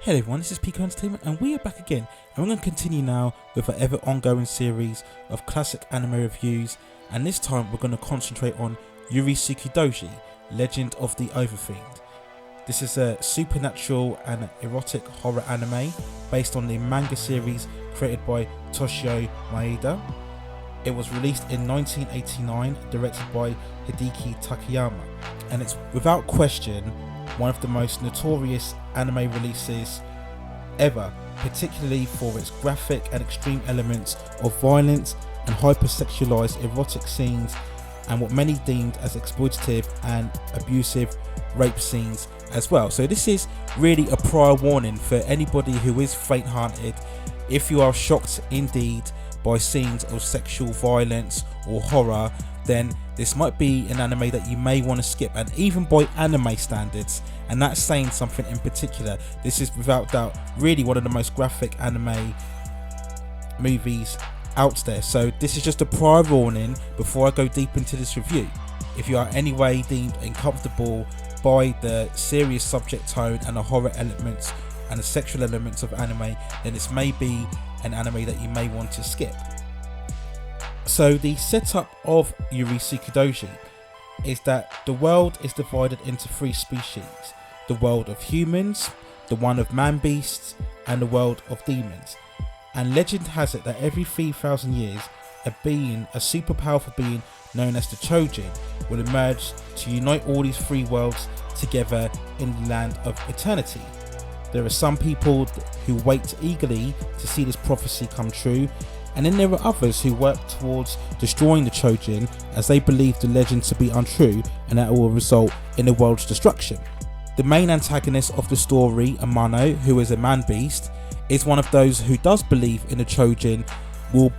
Hello everyone, this is Pico Entertainment and we are back again, and we're going to continue now with our ever ongoing series of classic anime reviews, and this time we're going to concentrate on Urotsukidoji, Legend of the Overfiend. This is a supernatural and erotic horror anime based on the manga series created by Toshio Maeda. It was released in 1989, directed by Hideki Takayama, and it's without question one of the most notorious anime releases ever, particularly for its graphic and extreme elements of violence and hypersexualized erotic scenes and what many deemed as exploitative and abusive rape scenes as well. So this is really a prior warning for anybody who is faint-hearted. If you are shocked indeed by scenes of sexual violence or horror, then this might be an anime that you may want to skip, and even by anime standards, and that's saying something in particular. This is without doubt really one of the most graphic anime movies out there. So this is just a prior warning before I go deep into this review. If you are anyway deemed uncomfortable by the serious subject tone and the horror elements and the sexual elements of anime, then this may be an anime that you may want to skip. So the setup of Urotsukidoji is that the world is divided into three species: the world of humans, the one of man-beasts, and the world of demons. And legend has it that every 3,000 years a super powerful being known as the Chojin will emerge to unite all these three worlds together in the land of eternity. There are some people who wait eagerly to see this prophecy come true, and then there are others who work towards destroying the Chojin as they believe the legend to be untrue and that it will result in the world's destruction. The main antagonist of the story, Amano, who is a man-beast, is one of those who does believe in the Chojin will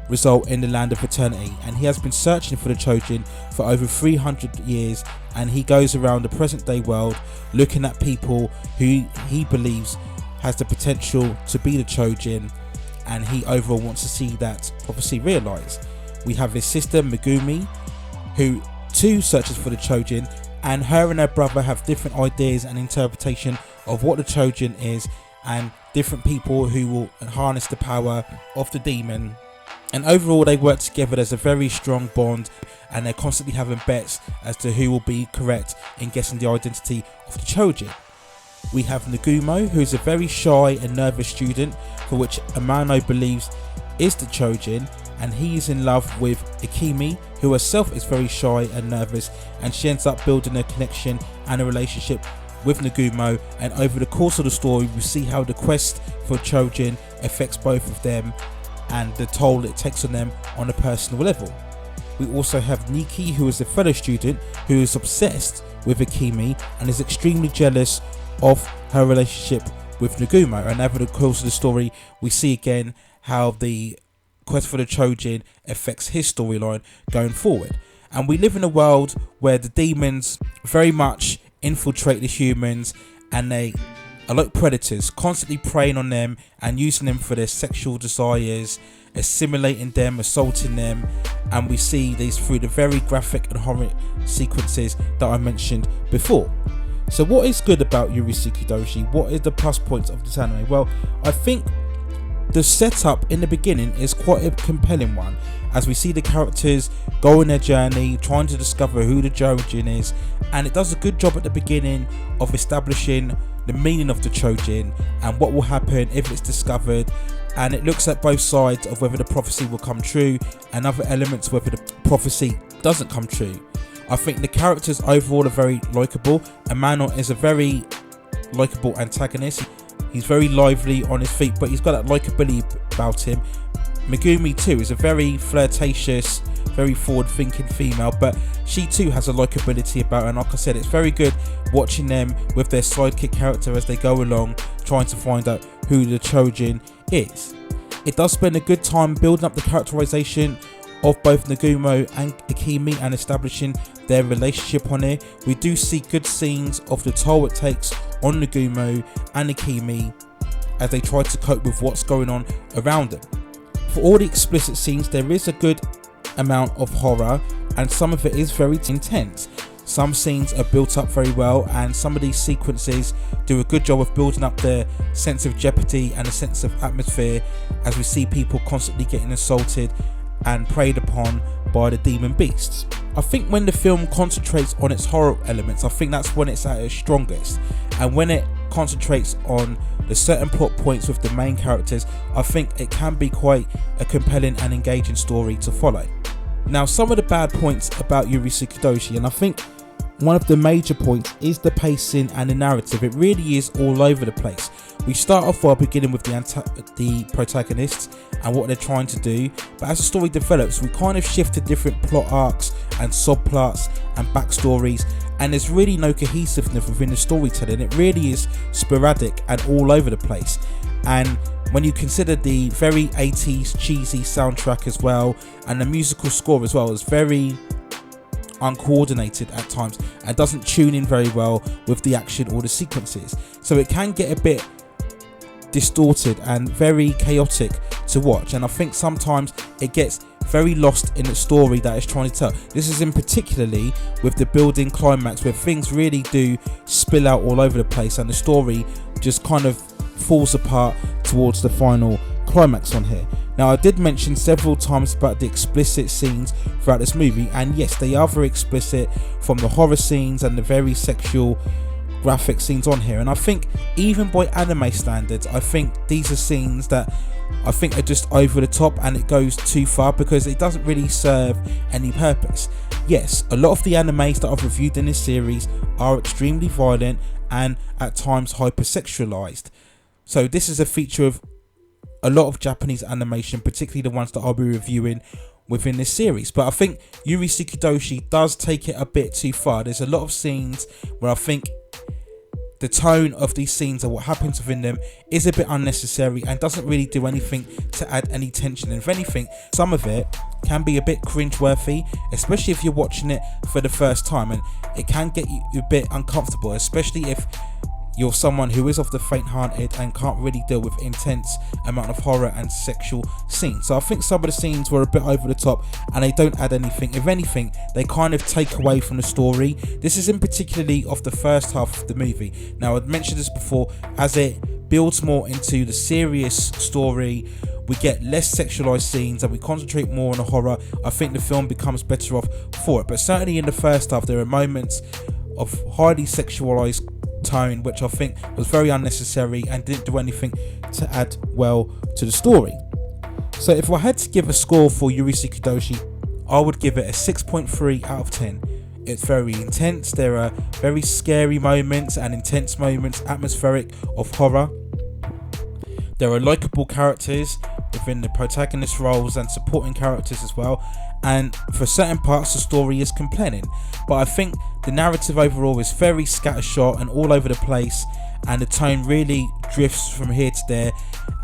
result in the land of eternity, and he has been searching for the Chojin for over 300 years, and he goes around the present day world looking at people who he believes has the potential to be the Chojin, and he overall wants to see that prophecy realised. We have his sister Megumi, who too searches for the Chojin, and her and her brother have different ideas and interpretation of what the Chojin is, and different people who will harness the power of the demon. And overall they work together. There's a very strong bond, and they're constantly having bets as to who will be correct in guessing the identity of the Chojin. We have Nagumo, who is a very shy and nervous student for which Amano believes is the Chojin, and he is in love with Ikimi, who herself is very shy and nervous, and she ends up building a connection and a relationship with Nagumo, and over the course of the story we see how the quest for Chojin affects both of them and the toll it takes on them on a personal level. We also have Nikki, who is a fellow student who is obsessed with Ikimi and is extremely jealous of her relationship with Nagumo, and over the course of the story we see again how the quest for the Chojin affects his storyline going forward. And we live in a world where the demons very much infiltrate the humans, and they are like predators, constantly preying on them and using them for their sexual desires, assimilating them, assaulting them, and we see these through the very graphic and horror sequences that I mentioned before. So what is good about Urotsukidoji? What is the plus points of this anime? Well, I think the setup in the beginning is quite a compelling one, as we see the characters go on their journey trying to discover who the Chojin is, and it does a good job at the beginning of establishing the meaning of the Chojin and what will happen if it's discovered, and it looks at both sides of whether the prophecy will come true and other elements whether the prophecy doesn't come true. I think the characters overall are very likeable. Amano is a very likeable antagonist. He's very lively on his feet, but he's got that likability about him. Megumi too is a very flirtatious, very forward-thinking female, but she too has a likability about her, and like I said, it's very good watching them with their sidekick character as they go along trying to find out who the Chojin is. It does spend a good time building up the characterization of both Nagumo and Ikimi and establishing their relationship on it. We do see good scenes of the toll it takes on Nagumo and Ikimi as they try to cope with what's going on around them. For all the explicit scenes, there is a good amount of horror, and some of it is very intense. Some scenes are built up very well, and some of these sequences do a good job of building up the sense of jeopardy and a sense of atmosphere as we see people constantly getting assaulted and preyed upon by the demon beasts. I think when the film concentrates on its horror elements, I think that's when it's at its strongest, and when it concentrates on the certain plot points with the main characters, I think it can be quite a compelling and engaging story to follow. Now, some of the bad points about Urotsukidoji, and I think one of the major points, is the pacing and the narrative. It really is all over the place. We start off by beginning with the protagonists and what they're trying to do, but as the story develops, we kind of shift to different plot arcs and subplots and backstories, and there's really no cohesiveness within the storytelling. It really is sporadic and all over the place. And when you consider the very 80s cheesy soundtrack as well, and the musical score as well, is very uncoordinated at times and doesn't tune in very well with the action or the sequences, so it can get a bit distorted and very chaotic to watch, and I think sometimes it gets very lost in the story that it's trying to tell. This is in particularly with the building climax, where things really do spill out all over the place and the story just kind of falls apart towards the final climax on here. Now, I did mention several times about the explicit scenes throughout this movie, and yes, they are very explicit, from the horror scenes and the very sexual graphic scenes on here, and I think even by anime standards, I think these are scenes that I think are just over the top, and it goes too far because it doesn't really serve any purpose. Yes, a lot of the animes that I've reviewed in this series are extremely violent and at times hypersexualized, so this is a feature of a lot of Japanese animation, particularly the ones that I'll be reviewing within this series. But I think Urotsukidoji does take it a bit too far. There's a lot of scenes where I think the tone of these scenes and what happens within them is a bit unnecessary and doesn't really do anything to add any tension. And if anything, some of it can be a bit cringeworthy, especially if you're watching it for the first time, and it can get you a bit uncomfortable, especially if you're someone who is of the faint-hearted and can't really deal with intense amount of horror and sexual scenes. So I think some of the scenes were a bit over the top and they don't add anything. If anything, they kind of take away from the story. This is in particularly of the first half of the movie. Now, I'd mentioned this before, as it builds more into the serious story, we get less sexualized scenes and we concentrate more on the horror. I think the film becomes better off for it. But certainly in the first half, there are moments of highly sexualized tone which I think was very unnecessary and didn't do anything to add well to the story. So if I had to give a score for Urotsukidoji, I would give it a 6.3 out of 10. It's very intense, there are very scary moments and intense moments, atmospheric of horror. There are likeable characters within the protagonist roles and supporting characters as well, and for certain parts the story is compelling, but I think the narrative overall is very scattershot and all over the place, and the tone really drifts from here to there,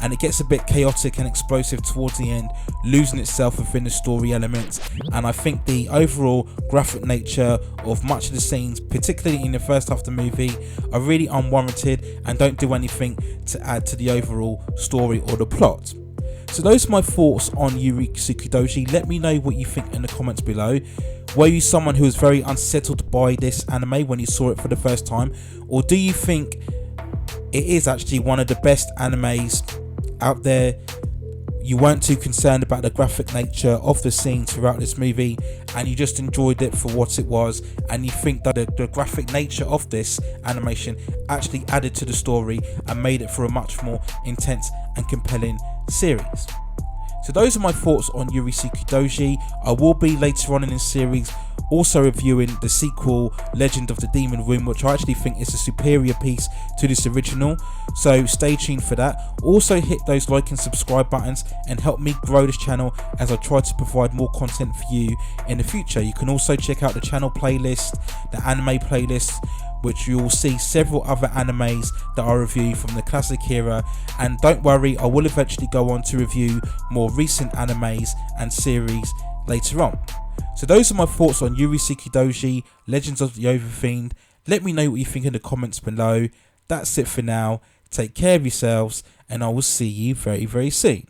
and it gets a bit chaotic and explosive towards the end, losing itself within the story elements. And I think the overall graphic nature of much of the scenes, particularly in the first half of the movie, are really unwarranted and don't do anything to add to the overall story or the plot. So those are my thoughts on Urotsukidoji. Let me know what you think in the comments below. Were you someone who was very unsettled by this anime when you saw it for the first time, or do you think it is actually one of the best animes out there? You weren't too concerned about the graphic nature of the scenes throughout this movie and you just enjoyed it for what it was, and you think that the graphic nature of this animation actually added to the story and made it for a much more intense and compelling series. So those are my thoughts on Urotsukidoji. I will be later on in this series also reviewing the sequel, Legend of the Demon Room, which I actually think is a superior piece to this original, so stay tuned for that. Also hit those like and subscribe buttons and help me grow this channel as I try to provide more content for you in the future. You can also check out the channel playlist, the anime playlist, which you will see several other animes that I review from the classic era, and don't worry, I will eventually go on to review more recent animes and series later on. So those are my thoughts on Urotsukidoji, Legends of the Overfiend. Let me know what you think in the comments below. That's it for now. Take care of yourselves, and I will see you very, very soon.